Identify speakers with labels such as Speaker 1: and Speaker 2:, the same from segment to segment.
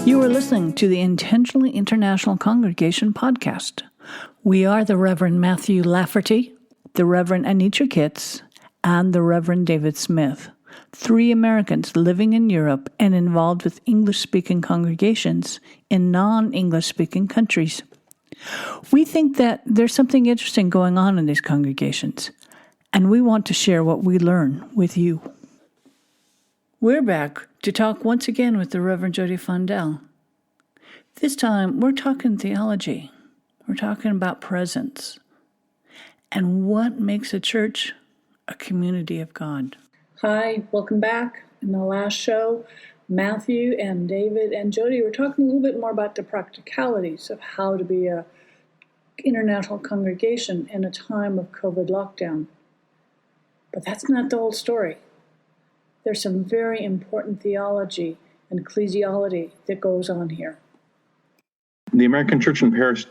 Speaker 1: You are listening to the Intentionally International Congregation podcast. We are the Reverend Matthew Laferty, the Reverend Anitra, and the Reverend David Smith, three Americans living in Europe and involved with English-speaking congregations in non-English-speaking countries. We think that there's something interesting going on in these congregations, and we want to share what we learn with you. We're back to talk once again with the Reverend Jodi Fondell. This time, we're talking theology. We're talking about presence and what makes a church a community of God. Hi, welcome back. In the last show, Matthew and David and Jodi were talking a little bit more about the practicalities of how to be an international congregation in a time of COVID lockdown. But that's not the whole story. There's some very important theology and ecclesiology that goes on here.
Speaker 2: The American Church in Paris,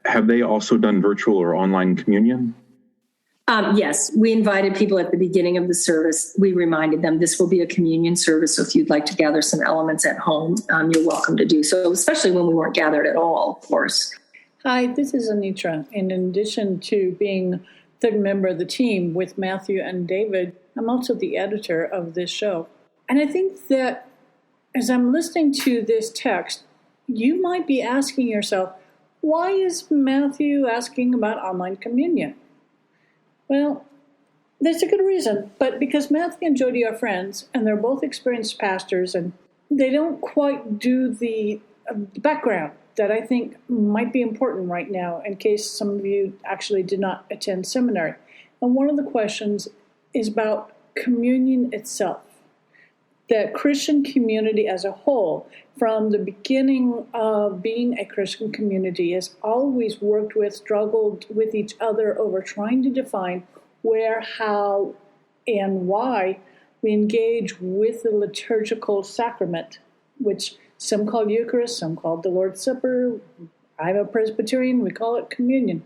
Speaker 2: have they also done virtual or online communion?
Speaker 3: Yes, we invited people at the beginning of the service. We reminded them this will be a communion service, so if you'd like to gather some elements at home, you're welcome to do so, especially when we weren't gathered at all, of course.
Speaker 1: Hi, this is Anitra. And in addition to being third member of the team with Matthew and David, I'm also the editor of this show. And I think that as I'm listening to this text, you might be asking yourself, why is Matthew asking about online communion? Well, there's a good reason, but because Matthew and Jodi are friends, and they're both experienced pastors, and they don't quite do the background that I think might be important right now, in case some of you actually did not attend seminary. And one of the questions is about communion itself. The Christian community as a whole, from the beginning of being a Christian community, has always worked with, struggled with each other over trying to define where, how, and why we engage with the liturgical sacrament, which some call Eucharist, some call the Lord's Supper. I'm a Presbyterian, we call it communion.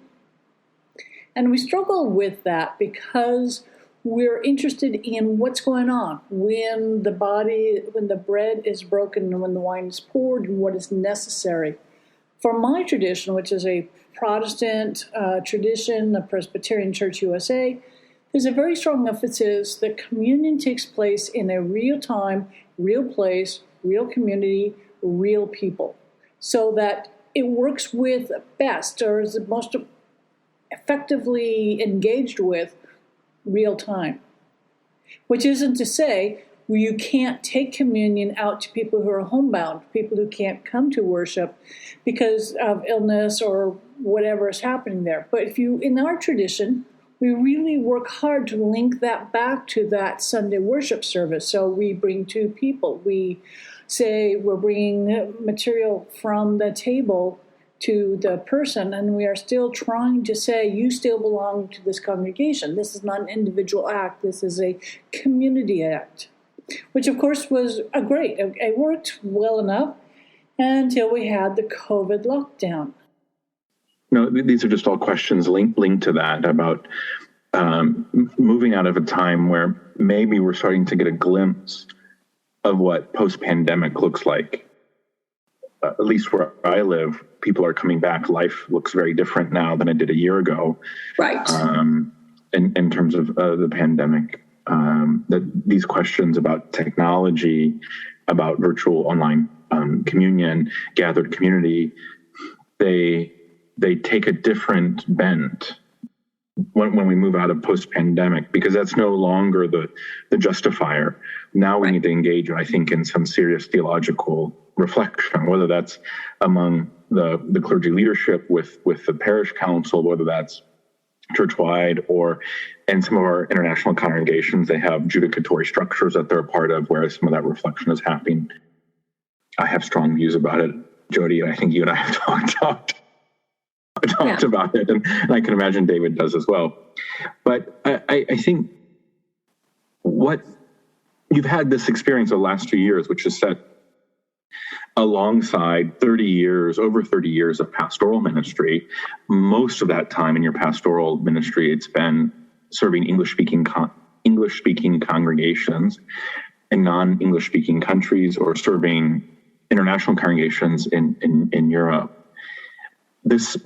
Speaker 1: And we struggle with that because we're interested in what's going on when the bread is broken and when the wine is poured and what is necessary. For my tradition, which is a Protestant tradition, a Presbyterian Church USA, there's a very strong emphasis that communion takes place in a real time, real place, real community, real people, so that it works with best or is the most effectively engaged with real time. Which isn't to say you can't take communion out to people who are homebound, people who can't come to worship because of illness or whatever is happening there. But in our tradition, we really work hard to link that back to that Sunday worship service. So we bring two people. We say we're bringing material from the table to the person, and we are still trying to say, you still belong to this congregation. This is not an individual act. This is a community act, which, of course, was great. It worked well enough until we had the COVID lockdown.
Speaker 2: No, these are just all questions linked to that about moving out of a time where maybe we're starting to get a glimpse of what post-pandemic looks like. At least where I live, people are coming back. Life looks very different now than it did a year ago.
Speaker 3: Right.
Speaker 2: In terms of the pandemic, these questions about technology, about virtual online communion, gathered community, they take a different bent when we move out of post-pandemic, because that's no longer the justifier. Now we need to engage, I think, in some serious theological reflection, whether that's among the clergy leadership with the parish council, whether that's church-wide, or in some of our international congregations, they have judicatory structures that they're a part of, where some of that reflection is happening. I have strong views about it, Jodi, and I think you and I have talked about it, and I can imagine David does as well. But I think what you've had this experience of the last 2 years, which is set alongside over 30 years of pastoral ministry. Most of that time in your pastoral ministry, it's been serving English-speaking congregations in non-English-speaking countries, or serving international congregations in Europe, this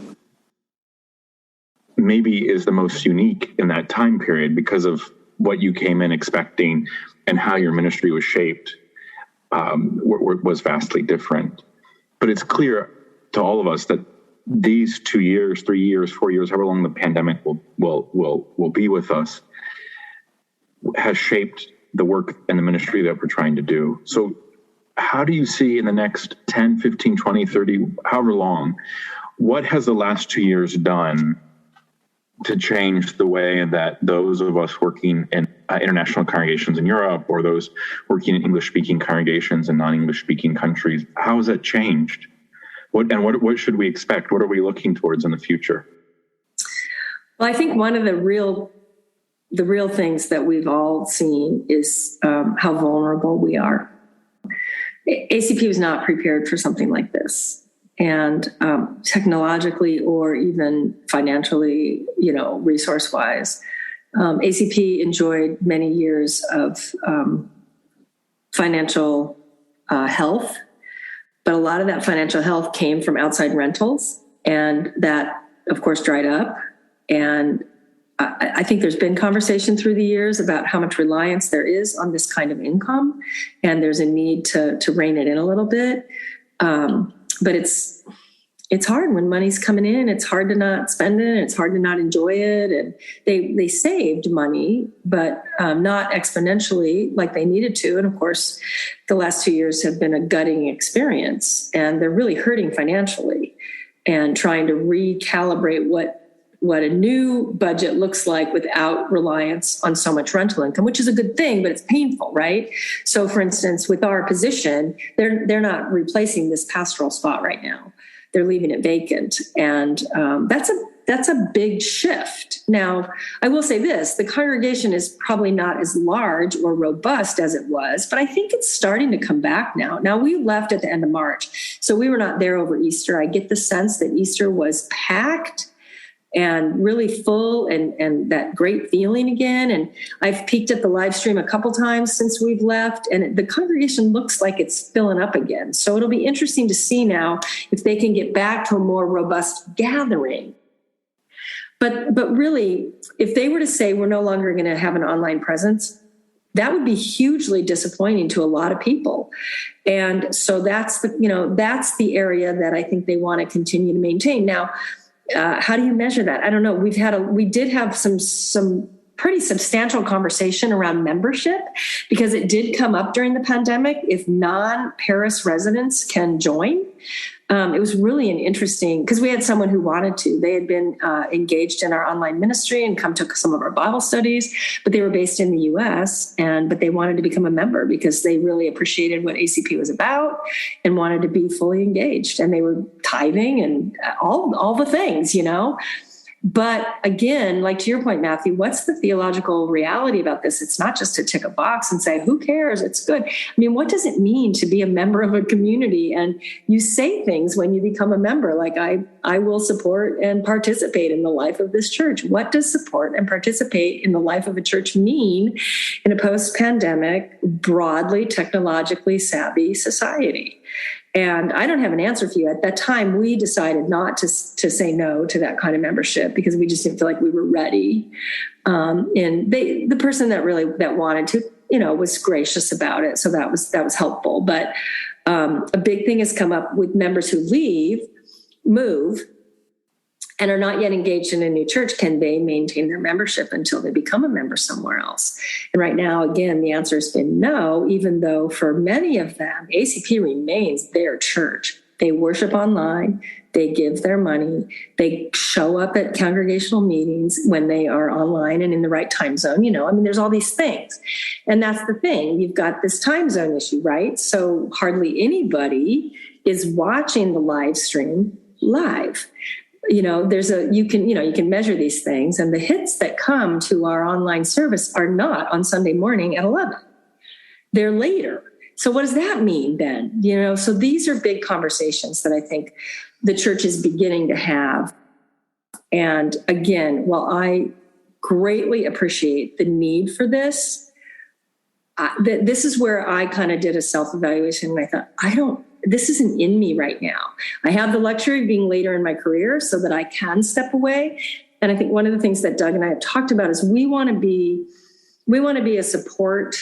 Speaker 2: maybe is the most unique in that time period because of what you came in expecting and how your ministry was shaped was vastly different. But it's clear to all of us that these 2 years, 3 years, 4 years, however long the pandemic will be with us, has shaped the work and the ministry that we're trying to do. So how do you see in the next 10, 15, 20, 30, however long, what has the last 2 years done to change the way that those of us working in international congregations in Europe or those working in English-speaking congregations in non-English-speaking countries, how has that changed? What should we expect? What are we looking towards in the future?
Speaker 3: Well, I think one of the real things that we've all seen is how vulnerable we are. ACP was not prepared for something like this. And technologically or even financially, resource-wise, ACP enjoyed many years of financial health, but a lot of that financial health came from outside rentals, and that, of course, dried up. And I think there's been conversation through the years about how much reliance there is on this kind of income, and there's a need to rein it in a little bit. But it's hard when money's coming in. It's hard to not spend it. It's hard to not enjoy it. And they saved money, but not exponentially like they needed to. And of course, the last 2 years have been a gutting experience, and they're really hurting financially and trying to recalibrate what a new budget looks like without reliance on so much rental income, which is a good thing, but it's painful, right? So for instance, with our position, they're not replacing this pastoral spot right now. They're leaving it vacant. And that's a big shift. Now, I will say this, the congregation is probably not as large or robust as it was, but I think it's starting to come back now. Now, we left at the end of March, so we were not there over Easter. I get the sense that Easter was packed and really full and that great feeling again. And I've peeked at the live stream a couple times since we've left, and the congregation looks like it's filling up again. So it'll be interesting to see now if they can get back to a more robust gathering. But really, if they were to say we're no longer going to have an online presence, that would be hugely disappointing to a lot of people. And so that's the area that I think they want to continue to maintain. Now, how do you measure that? I don't know. We did have some pretty substantial conversation around membership, because it did come up during the pandemic if non-Paris residents can join. It was really an interesting, because we had someone who wanted to. They had been engaged in our online ministry and come to some of our Bible studies, but they were based in the U.S. but they wanted to become a member because they really appreciated what ACP was about and wanted to be fully engaged. And they were tithing and all the things, But again, like to your point, Matthew, what's the theological reality about this? It's not just to tick a box and say, who cares? It's good. I mean, what does it mean to be a member of a community? And you say things when you become a member, like I will support and participate in the life of this church. What does support and participate in the life of a church mean in a post-pandemic, broadly technologically savvy society? And I don't have an answer for you. At that time, we decided not to say no to that kind of membership because we just didn't feel like we were ready. And the person that wanted to, was gracious about it. So that was helpful. But a big thing has come up with members who move, and are not yet engaged in a new church. Can they maintain their membership until they become a member somewhere else? And right now, again, the answer has been no, even though for many of them, ACP remains their church. They worship online. They give their money. They show up at congregational meetings when they are online and in the right time zone. There's all these things. And that's the thing. You've got this time zone issue, right? So hardly anybody is watching the live stream live. You can measure these things, and the hits that come to our online service are not on Sunday morning at 11. They're later. So what does that mean then? So these are big conversations that I think the church is beginning to have. And again, while I greatly appreciate the need for this, this is where I kind of did a self-evaluation, and I thought, this isn't in me right now. I have the luxury of being later in my career so that I can step away. And I think one of the things that Doug and I have talked about is we want to be a support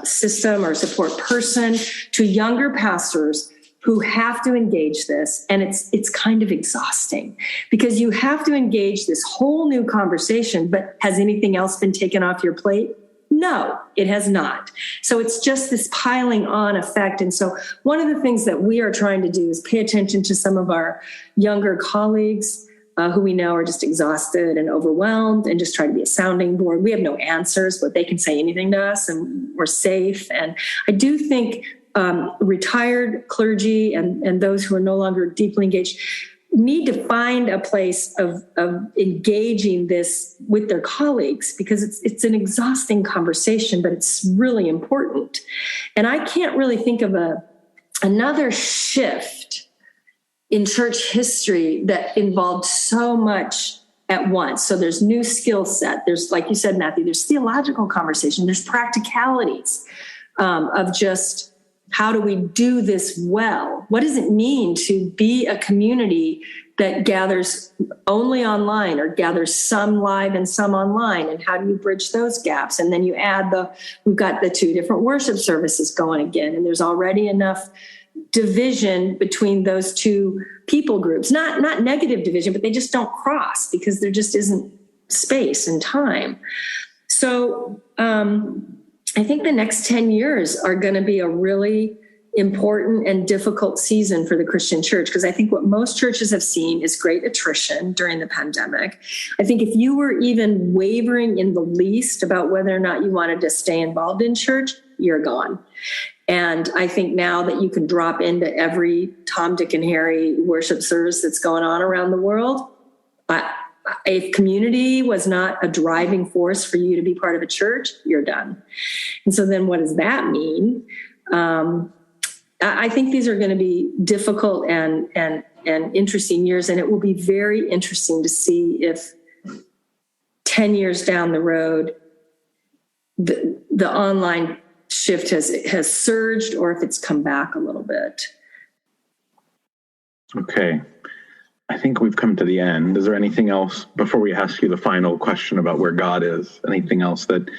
Speaker 3: system or support person to younger pastors who have to engage this. And it's kind of exhausting because you have to engage this whole new conversation, but has anything else been taken off your plate? No, it has not. So it's just this piling on effect. And so one of the things that we are trying to do is pay attention to some of our younger colleagues who we know are just exhausted and overwhelmed, and just try to be a sounding board. We have no answers, but they can say anything to us and we're safe. And I do think retired clergy and those who are no longer deeply engaged need to find a place of engaging this with their colleagues, because it's an exhausting conversation, but it's really important. And I can't really think of another shift in church history that involved so much at once. So there's new skill set. There's, like you said, Matthew, there's theological conversation. There's practicalities of just, how do we do this well? What does it mean to be a community that gathers only online or gathers some live and some online? And how do you bridge those gaps? And then you add we've got the two different worship services going again. And there's already enough division between those two people groups, not negative division, but they just don't cross because there just isn't space and time. So, I think the next 10 years are going to be a really important and difficult season for the Christian church, because I think what most churches have seen is great attrition during the pandemic. I think if you were even wavering in the least about whether or not you wanted to stay involved in church, you're gone. And I think now that you can drop into every Tom, Dick, and Harry worship service that's going on around the world, if community was not a driving force for you to be part of a church, you're done. And so then what does that mean? I think these are going to be difficult and interesting years, and it will be very interesting to see if 10 years down the road, the online shift has surged or if it's come back a little bit.
Speaker 2: Okay. I think we've come to the end. Is there anything else before we ask you the final question about where God is? Anything else that,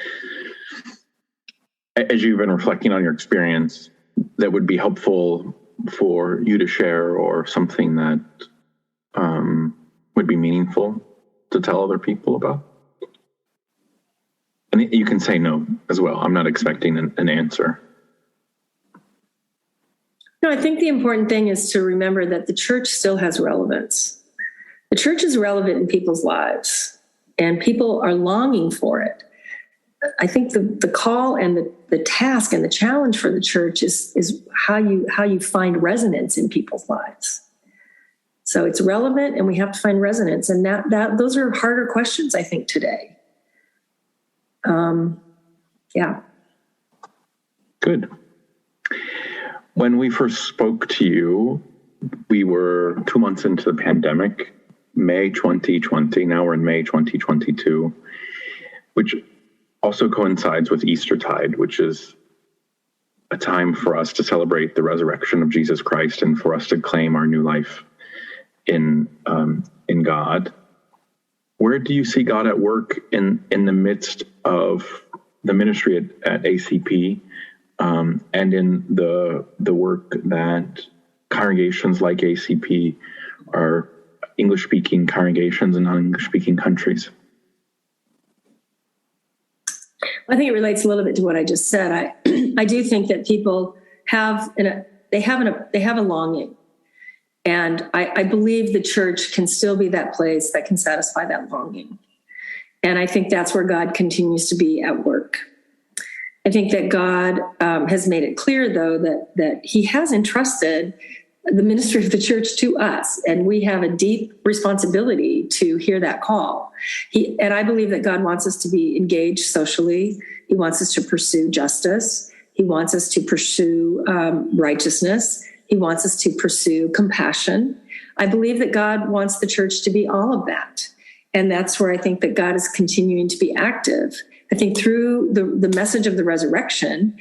Speaker 2: as you've been reflecting on your experience, that would be helpful for you to share, or something that would be meaningful to tell other people about? And you can say no as well. I'm not expecting an answer.
Speaker 3: No, I think the important thing is to remember that the church still has relevance. The church is relevant in people's lives, and people are longing for it. I think the call and the task and the challenge for the church is how you find resonance in people's lives. So it's relevant, and we have to find resonance, and that those are harder questions, I think, today. Yeah.
Speaker 2: Good. When we first spoke to you, we were 2 months into the pandemic, May 2020. Now we're in May 2022, which also coincides with Eastertide, which is a time for us to celebrate the resurrection of Jesus Christ and for us to claim our new life in God. Where do you see God at work in the midst of the ministry at ACP? And in the work that congregations like ACP are English-speaking congregations in non-English-speaking countries?
Speaker 3: I think it relates a little bit to what I just said. I do think that people have a longing, and I believe the church can still be that place that can satisfy that longing. And I think that's where God continues to be at work. I think that God has made it clear, though, that he has entrusted the ministry of the church to us, and we have a deep responsibility to hear that call. And I believe that God wants us to be engaged socially. He wants us to pursue justice. He wants us to pursue righteousness. He wants us to pursue compassion. I believe that God wants the church to be all of that. And that's where I think that God is continuing to be active. I think through the message of the resurrection,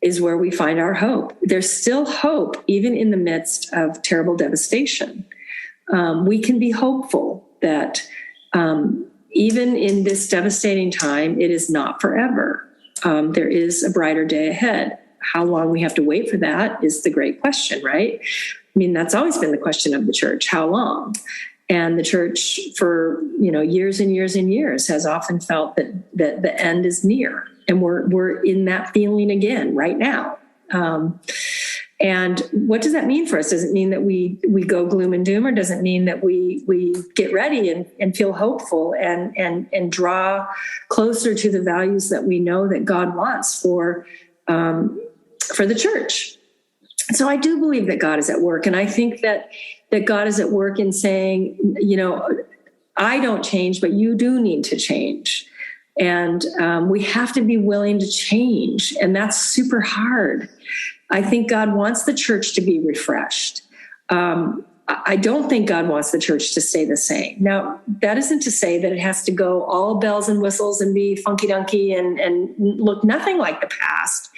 Speaker 3: is where we find our hope. There's still hope, even in the midst of terrible devastation. We can be hopeful that even in this devastating time, it is not forever. There is a brighter day ahead. How long we have to wait for that is the great question, right? I mean, that's always been the question of the church. How long? And the church for, years and years and years has often felt that the end is near. And we're in that feeling again right now. And what does that mean for us? Does it mean that we go gloom and doom, or does it mean that we get ready and feel hopeful and draw closer to the values that we know that God wants for the church? So I do believe that God is at work. And I think that God is at work in saying, I don't change, but you do need to change. And we have to be willing to change. And that's super hard. I think God wants the church to be refreshed. I don't think God wants the church to stay the same. Now, that isn't to say that it has to go all bells and whistles and be funky-dunky and look nothing like the past.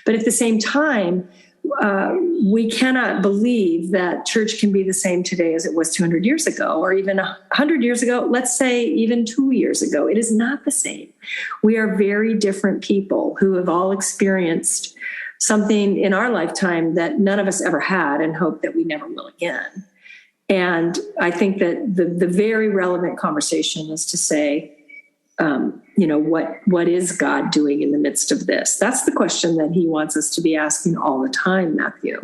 Speaker 3: But at the same time, we cannot believe that church can be the same today as it was 200 years ago, or even 100 years ago, let's say even 2 years ago. It is not the same. We are very different people who have all experienced something in our lifetime that none of us ever had and hope that we never will again. And I think that the very relevant conversation is to say, what is God doing in the midst of this? That's the question that he wants us to be asking all the time, Matthew.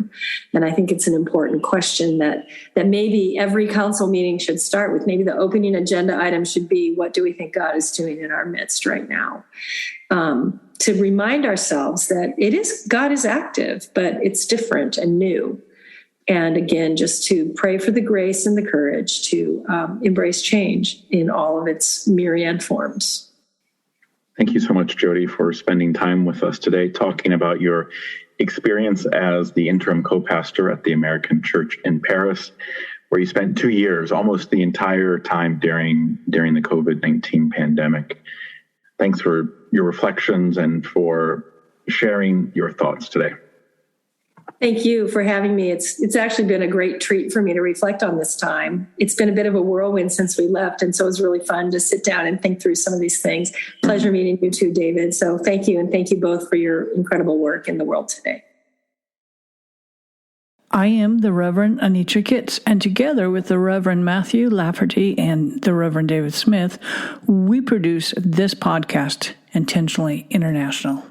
Speaker 3: And I think it's an important question that maybe every council meeting should start with. Maybe the opening agenda item should be, what do we think God is doing in our midst right now? To remind ourselves that God is active, but it's different and new. And again, just to pray for the grace and the courage to embrace change in all of its myriad forms.
Speaker 2: Thank you so much, Jodi, for spending time with us today, talking about your experience as the interim co-pastor at the American Church in Paris, where you spent 2 years, almost the entire time during the COVID-19 pandemic. Thanks for your reflections and for sharing your thoughts today.
Speaker 3: Thank you for having me. It's actually been a great treat for me to reflect on this time. It's been a bit of a whirlwind since we left, and so it was really fun to sit down and think through some of these things. Pleasure meeting you too, David. So thank you, and thank you both for your incredible work in the world today.
Speaker 1: I am the Reverend Anitra Kitts, and together with the Reverend Matthew Laferty and the Reverend David Smith, we produce this podcast, Intentionally International.